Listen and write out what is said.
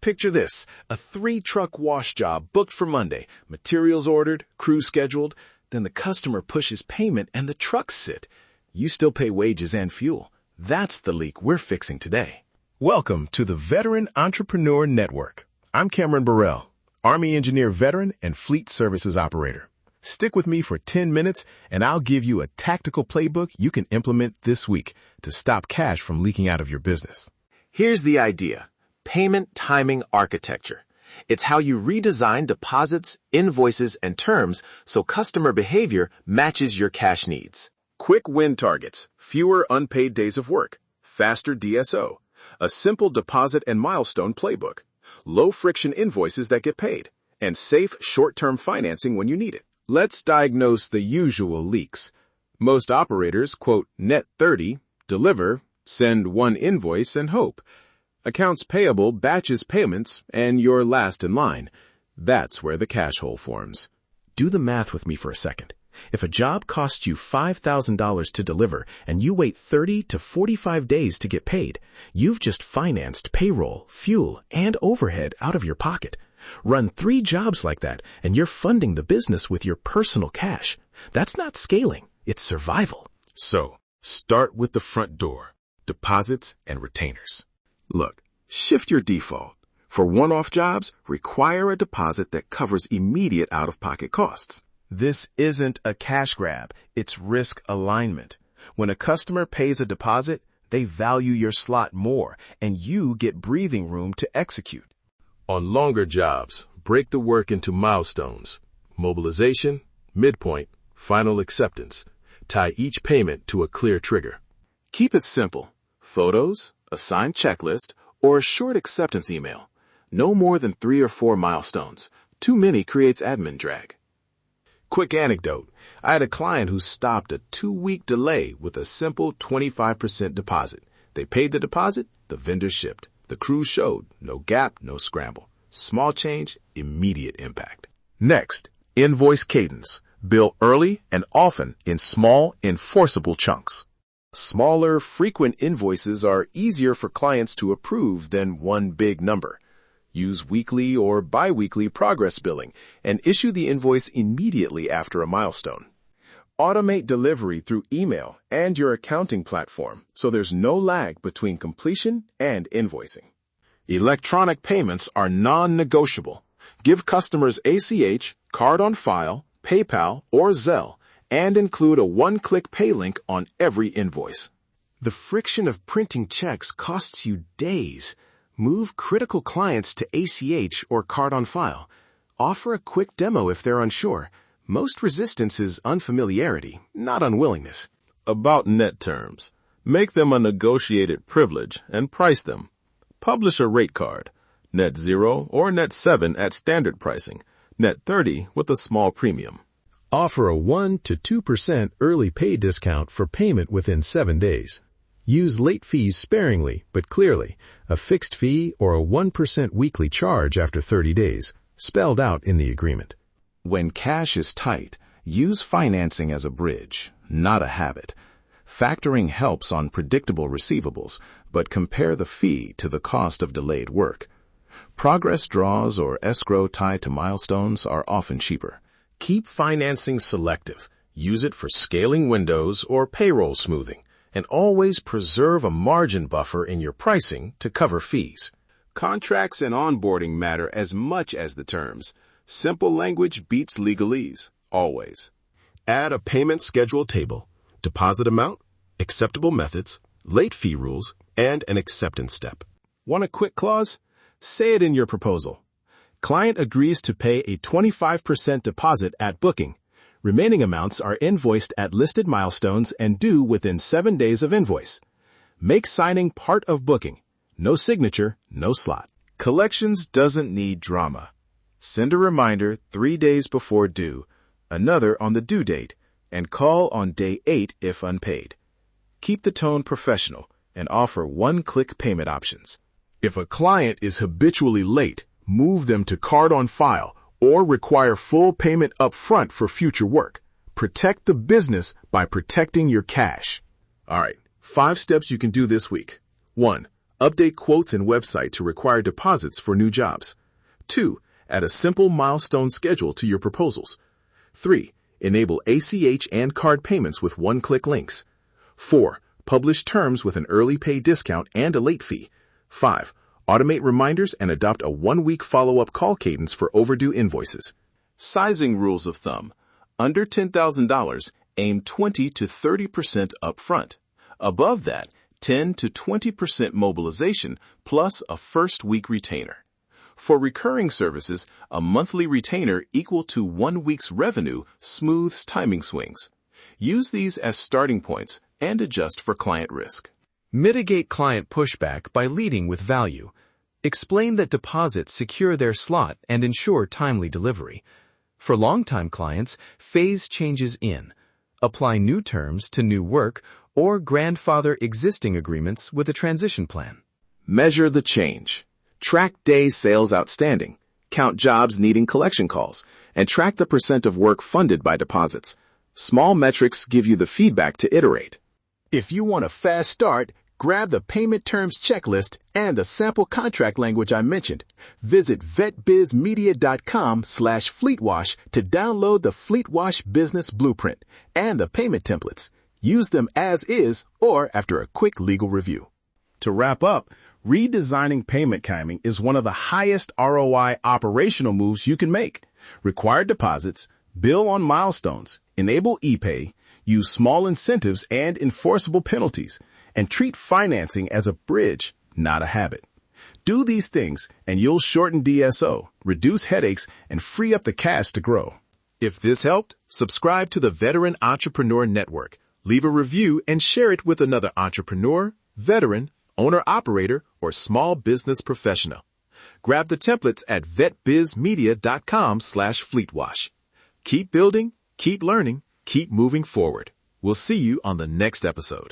Picture this, a 3-truck wash job booked for Monday, materials ordered, crew scheduled, then the customer pushes payment and the trucks sit. You still pay wages and fuel. That's the leak we're fixing today. Welcome to the Veteran Entrepreneur Network. I'm Cameron Burrell, Army Engineer Veteran and Fleet Services Operator. Stick with me for 10 minutes and I'll give you a tactical playbook you can implement this week to stop cash from leaking out of your business. Here's the idea. Payment timing architecture. It's how you redesign deposits, invoices, and terms so customer behavior matches your cash needs. Quick win targets, fewer unpaid days of work, faster DSO, a simple deposit and milestone playbook, low-friction invoices that get paid, and safe short-term financing when you need it. Let's diagnose the usual leaks. Most operators quote net 30, deliver, send one invoice, and hope. Accounts payable batches payments, and you're last in line. That's where the cash hole forms. Do the math with me for a second. If a job costs you $5,000 to deliver and you wait 30 to 45 days to get paid, you've just financed payroll, fuel, and overhead out of your pocket. Run 3 jobs like that, and you're funding the business with your personal cash. That's not scaling, it's survival. So, start with the front door, deposits and retainers. Look, shift your default. For one-off jobs, require a deposit that covers immediate out-of-pocket costs. This isn't a cash grab, it's risk alignment. When a customer pays a deposit, they value your slot more, and you get breathing room to execute. On longer jobs, break the work into milestones. Mobilization, midpoint, final acceptance. Tie each payment to a clear trigger. Keep it simple. Photos, a signed checklist, or a short acceptance email. No more than 3 or 4 milestones. Too many creates admin drag. Quick anecdote. I had a client who stopped a 2-week delay with a simple 25% deposit. They paid the deposit, the vendor shipped. The crew showed. No gap, no scramble. Small change, immediate impact. Next, invoice cadence. Bill early and often in small, enforceable chunks. Smaller, frequent invoices are easier for clients to approve than one big number. Use weekly or bi-weekly progress billing and issue the invoice immediately after a milestone. Automate delivery through email and your accounting platform so there's no lag between completion and invoicing. Electronic payments are non-negotiable. Give customers ACH, card on file, PayPal, or Zelle, and include a one-click pay link on every invoice. The friction of printing checks costs you days. Move critical clients to ACH or card on file. Offer a quick demo if they're unsure. Most resistance is unfamiliarity, not unwillingness. About net terms. Make them a negotiated privilege and price them. Publish a rate card. Net 0 or net 7 at standard pricing. Net 30 with a small premium. Offer a 1 to 2% early pay discount for payment within 7 days. Use late fees sparingly but clearly, a fixed fee or a 1% weekly charge after 30 days, spelled out in the agreement. When cash is tight, use financing as a bridge, not a habit. Factoring helps on predictable receivables, but compare the fee to the cost of delayed work. Progress draws or escrow tied to milestones are often cheaper. Keep financing selective. Use it for scaling windows or payroll smoothing, and always preserve a margin buffer in your pricing to cover fees. Contracts and onboarding matter as much as the terms. Simple language beats legalese, always. Add a payment schedule table, deposit amount, acceptable methods, late fee rules, and an acceptance step. Want a quick clause? Say it in your proposal. Client agrees to pay a 25% deposit at booking. Remaining amounts are invoiced at listed milestones and due within 7 days of invoice. Make signing part of booking. No signature, no slot. Collections doesn't need drama. Send a reminder 3 days before due, another on the due date, and call on day 8 if unpaid. Keep the tone professional and offer one-click payment options. If a client is habitually late, move them to card on file or require full payment up front for future work. Protect the business by protecting your cash. All right, 5 steps you can do this week. 1. Update quotes and website to require deposits for new jobs. 2. Add a simple milestone schedule to your proposals. 3. Enable ACH and card payments with one-click links. 4. Publish terms with an early pay discount and a late fee. 5. Automate reminders and adopt a one-week follow-up call cadence for overdue invoices. Sizing rules of thumb. Under $10,000, aim 20 to 30% upfront. Above that, 10 to 20% mobilization plus a first-week retainer. For recurring services, a monthly retainer equal to 1 week's revenue smooths timing swings. Use these as starting points and adjust for client risk. Mitigate client pushback by leading with value. Explain that deposits secure their slot and ensure timely delivery. For long-time clients, phase changes in. Apply new terms to new work or grandfather existing agreements with a transition plan. Measure the change. Track days sales outstanding, count jobs needing collection calls, and track the percent of work funded by deposits. Small metrics give you the feedback to iterate. If you want a fast start, grab the payment terms checklist and the sample contract language I mentioned. Visit vetbizmedia.com/fleetwash to download the Fleetwash Business Blueprint and the payment templates. Use them as is or after a quick legal review. To wrap up, redesigning payment timing is one of the highest ROI operational moves you can make. Require deposits, bill on milestones, enable ePay, use small incentives and enforceable penalties, and treat financing as a bridge, not a habit. Do these things and you'll shorten DSO, reduce headaches, and free up the cash to grow. If this helped, subscribe to the Veteran Entrepreneur Network. Leave a review and share it with another entrepreneur, veteran, owner-operator, or small business professional. Grab the templates at vetbizmedia.com/fleetwash. Keep building, keep learning, keep moving forward. We'll see you on the next episode.